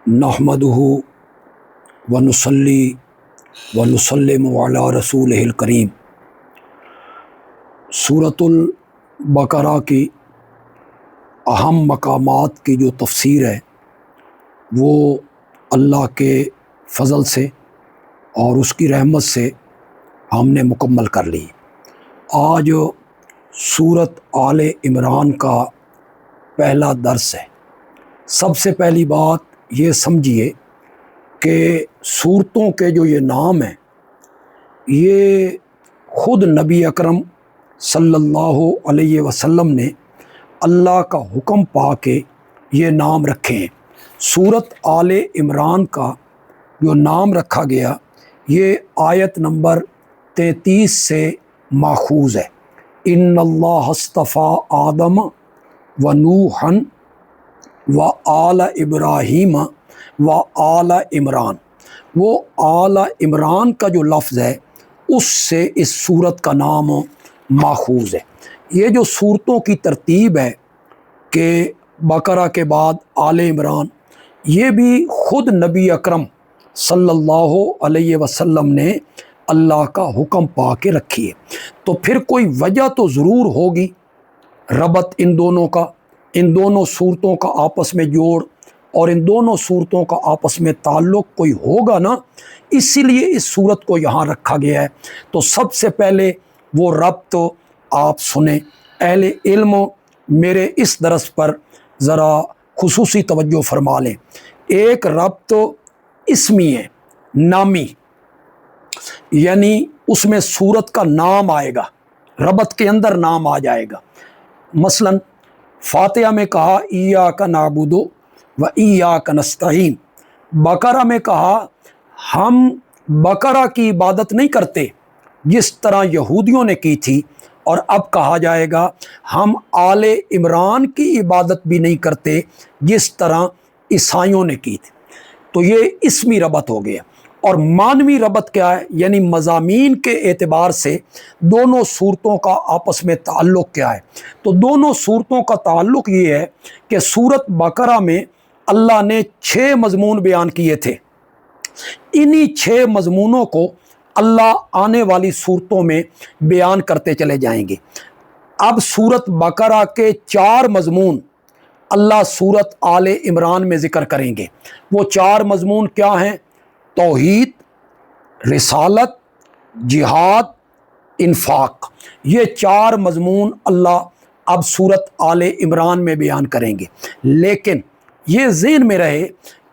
नहमदुहु व नुसल्ली व नुसल्लिमु अला रसूलिहिल करीम। सूरतुल बकरा की अहम मकामात की जो तफसीर है वो अल्लाह के फ़ज़ल से और उसकी रहमत से हमने मुकम्मल कर ली। आज सूरत आले इमरान का पहला दर्स है। सबसे पहली बात ये समझिए कि सूरतों के जो ये नाम हैं ये ख़ुद नबी अकरम सल्लल्लाहु अलैहि वसल्लम ने अल्लाह का हुक्म पा के ये नाम रखे हैं। सूरत आले इमरान का जो नाम रखा गया ये आयत नंबर 33 से माखूज़ है। इन्नल्लाह हस्तफ़ा आदम व नूहन व आला इब्राहीम व आला इमरान। वो आला इमरान का जो लफ्ज़ है उससे इस सूरत का नाम माखूज़ है। ये जो सूरतों की तरतीब है कि बकरा के बाद आले इमरान, ये भी ख़ुद नबी अकरम सल्लल्लाहु अलैहि वसल्लम ने अल्लाह का हुक्म पा के रखी है। तो फिर कोई वजह तो ज़रूर होगी रबत इन दोनों का, इन दोनों सूरतों का आपस में जोड़ और इन दोनों सूरतों का आपस में ताल्लुक़ कोई होगा ना, इसीलिए इस सूरत को यहाँ रखा गया है। तो सबसे पहले वो रब्त आप सुने। अहले इल्म मेरे इस दरस पर ज़रा खुसूसी तवज्जो फरमा लें। एक रब्त इसमी है, नामी, यानी उसमें सूरत का नाम आएगा, रबत के अंदर नाम आ जाएगा। मसलन फातिहा में कहा इय्याका नअबुदु व इय्याका नस्तईन। बकरा में कहा हम बकरा की इबादत नहीं करते जिस तरह यहूदियों ने की थी, और अब कहा जाएगा हम आले इमरान की इबादत भी नहीं करते जिस तरह ईसाइयों ने की थी। तो ये इसमी रबत हो गया। और मानवी रबत क्या है, यानी मज़ामीन के एतबार से दोनों सूरतों का आपस में ताल्लुक़ क्या है। तो दोनों सूरतों का ताल्लुक़ ये है कि सूरत बकरा में अल्लाह ने 6 मज़मून बयान किए थे। इन्हीं 6 मज़मूनों को अल्लाह आने वाली सूरतों में बयान करते चले जाएंगे। अब सूरत बकरा के 4 मज़मून अल्लाह सूरत आले इमरान में ज़िक्र करेंगे। वो 4 मज़मून क्या हैं? तौहीद, रिसालत, जिहाद, इन्फाक। ये 4 मज़मून अल्लाह अब सूरत आले इमरान में बयान करेंगे। लेकिन ये ज़हन में रहे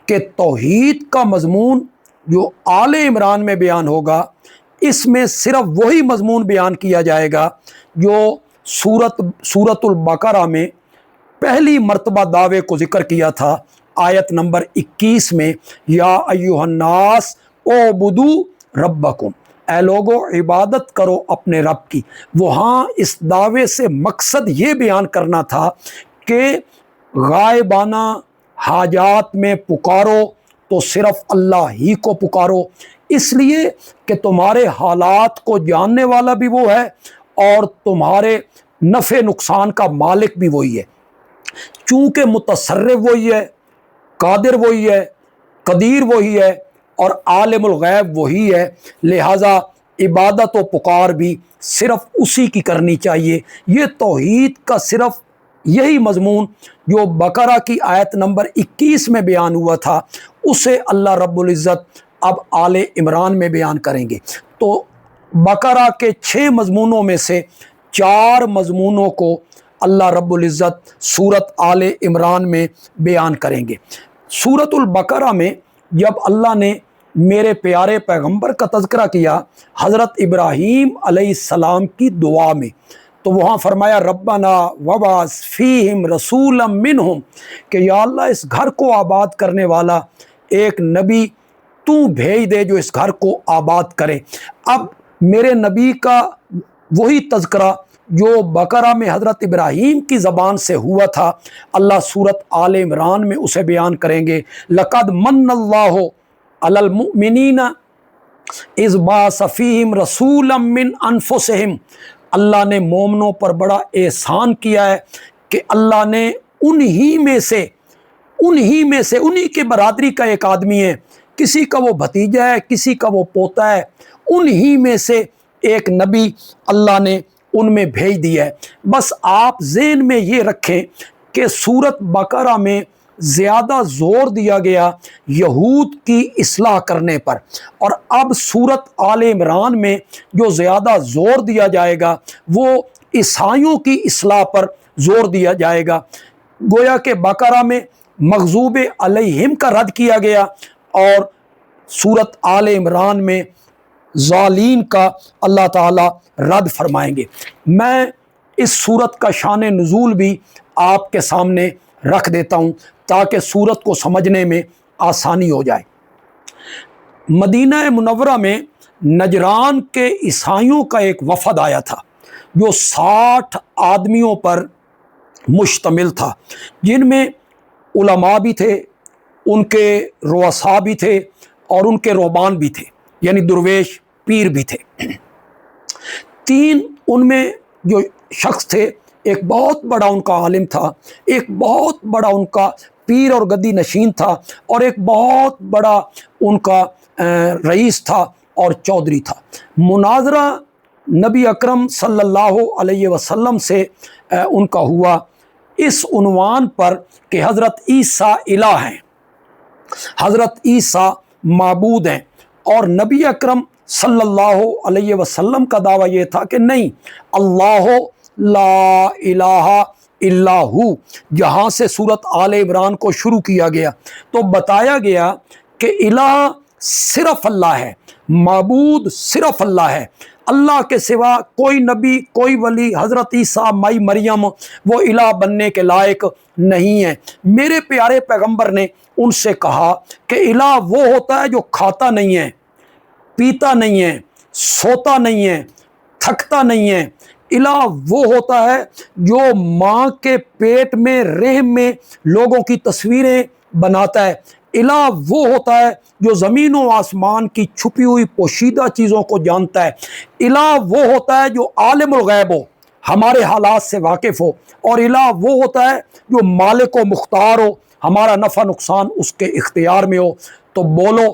कि तौहीद का मज़मून जो आले इमरान में बयान होगा, इसमें सिर्फ वही मज़मून बयान किया जाएगा जो सूरतुल बकरा में पहली मर्तबा दावे को ज़िक्र किया था आयत नंबर 21 में, या अय्युहन्नास ओबुदू रब्बकुम, ऐ लोगो इबादत करो अपने रब की। वहाँ इस दावे से मकसद ये बयान करना था कि गायबाना हाजात में पुकारो तो सिर्फ अल्लाह ही को पुकारो, इसलिए कि तुम्हारे हालात को जानने वाला भी वो है और तुम्हारे नफ़े नुकसान का मालिक भी वही है। चूँकि मुतसर्रिफ वही है, कादिर वही है, कदीर वही है और आलिमुल गैब वही है, लिहाजा इबादत व पुकार भी सिर्फ उसी की करनी चाहिए। ये तौहीद का सिर्फ यही मज़मून जो बकरा की आयत नंबर 21 में बयान हुआ था, उसे अल्लाह रब्बुल इज़्ज़त अब आले इमरान में बयान करेंगे। तो बकरा के 6 मज़मूनों में से 4 मज़मूनों को अल्लाह रब्बुल इज़्ज़त सूरत आले इमरान में बयान करेंगे। सूरतुल बकरा में जब अल्लाह ने मेरे प्यारे पैगंबर का तज़किरा किया हज़रत इब्राहीम अलैहिस्सलाम की दुआ में, तो वहाँ फरमाया रब्बना वबास फ़ीहिम रसूलम मिनहुम, कि या अल्लाह इस घर को आबाद करने वाला एक नबी तू भेज दे जो इस घर को आबाद करे। अब मेरे नबी का वही तज़किरा जो बकरा में हज़रत इब्राहीम की ज़बान से हुआ था, अल्लाह सूरत आले इमरान में उसे बयान करेंगे। लक़द मन्नल्लाहु अलल मुमिनीना इज़ बाअस फ़ीहिम रसूलम मिन अनफुसिहिम। अल्लाह ने मोमिनों पर बड़ा एहसान किया है कि अल्लाह ने उन्हीं में से انہی میں سے, انہی کے برادری کا ایک آدمی ہے, کسی کا وہ بھتیجا ہے, کسی کا وہ پوتا ہے, انہی میں سے ایک نبی اللہ نے ان میں بھیج دیا ہے. بس آپ ذہن میں یہ رکھیں کہ سورت بقرہ میں زیادہ زور دیا گیا یہود کی اصلاح کرنے پر, اور اب سورت آل عمران میں جو زیادہ زور دیا جائے گا وہ عیسائیوں کی اصلاح پر زور دیا جائے گا. گویا کہ بقرہ میں مغضوب علیہم کا رد کیا گیا اور سورت آل عمران میں ظالین کا اللہ تعالی رد فرمائیں گے. میں اس سورت کا شان نزول بھی آپ کے سامنے رکھ دیتا ہوں تاکہ سورت کو سمجھنے میں آسانی ہو جائے. مدینہ منورہ میں نجران کے عیسائیوں کا ایک وفد آیا تھا جو 60 آدمیوں پر مشتمل تھا, جن میں علماء بھی تھے, ان کے رؤساء بھی تھے اور ان کے رہبان بھی تھے, یعنی درویش پیر بھی تھے. 3 ان میں جو شخص تھے, ایک بہت بڑا ان کا عالم تھا, ایک بہت بڑا ان کا پیر اور گدی نشین تھا, اور ایک بہت بڑا ان کا رئیس تھا اور چودھری تھا. مناظرہ نبی اکرم صلی اللہ علیہ وسلم سے ان کا ہوا اس عنوان پر کہ حضرت عیسیٰ الہ ہیں, حضرت عیسیٰ معبود ہیں, اور نبی اکرم صلی اللہ علیہ وسلم کا دعویٰ یہ تھا کہ نہیں, اللہ لا الہ الا ہو. جہاں سے سورت آل عمران کو شروع کیا گیا تو بتایا گیا کہ الہ صرف اللہ ہے, معبود صرف اللہ ہے, اللہ کے سوا کوئی نبی, کوئی ولی, حضرت عیسیٰ مائی مریم وہ الہ بننے کے لائق نہیں ہے. میرے پیارے پیغمبر نے ان سے کہا کہ الہ وہ ہوتا ہے جو کھاتا نہیں ہے, پیتا نہیں ہے, سوتا نہیں ہے, تھکتا نہیں ہے. الہ وہ ہوتا ہے جو ماں کے پیٹ میں رحم میں لوگوں کی تصویریں بناتا ہے. الہ وہ ہوتا ہے جو زمین و آسمان کی چھپی ہوئی پوشیدہ چیزوں کو جانتا ہے. الہ وہ ہوتا ہے جو عالم الغیب ہو, ہمارے حالات سے واقف ہو, اور الہ وہ ہوتا ہے جو مالک و مختار ہو, ہمارا نفع نقصان اس کے اختیار میں ہو. تو بولو,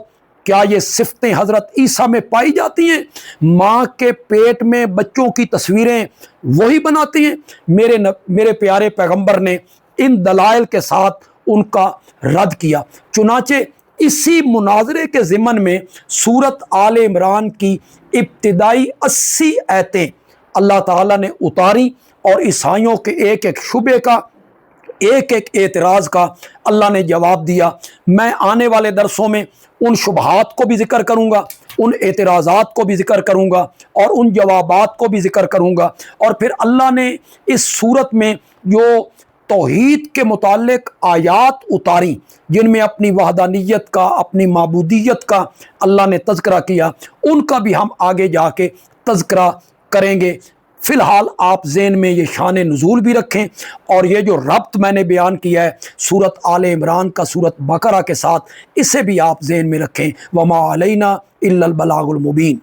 کیا یہ صفتیں حضرت عیسیٰ میں پائی جاتی ہیں؟ ماں کے پیٹ میں بچوں کی تصویریں وہی بناتی ہیں؟ میرے پیارے پیغمبر نے ان دلائل کے ساتھ ان کا رد کیا. چنانچہ اسی مناظرے کے ضمن میں سورت آل عمران کی ابتدائی 80 آیتیں اللہ تعالیٰ نے اتاری, اور عیسائیوں کے ایک ایک شبے کا, ایک ایک اعتراض کا اللہ نے جواب دیا. میں آنے والے درسوں میں ان شبہات کو بھی ذکر کروں گا, ان اعتراضات کو بھی ذکر کروں گا, اور ان جوابات کو بھی ذکر کروں گا. اور پھر اللہ نے اس صورت میں جو توحید کے متعلق آیات اتاری جن میں اپنی وحدانیت کا, اپنی معبودیت کا اللہ نے تذکرہ کیا, ان کا بھی ہم آگے جا کے تذکرہ کریں گے. فی الحال آپ ذہن میں یہ شان نزول بھی رکھیں, اور یہ جو ربط میں نے بیان کیا ہے سورت آل عمران کا سورت بقرہ کے ساتھ, اسے بھی آپ ذہن میں رکھیں. وما علینا الا البلاغ المبین.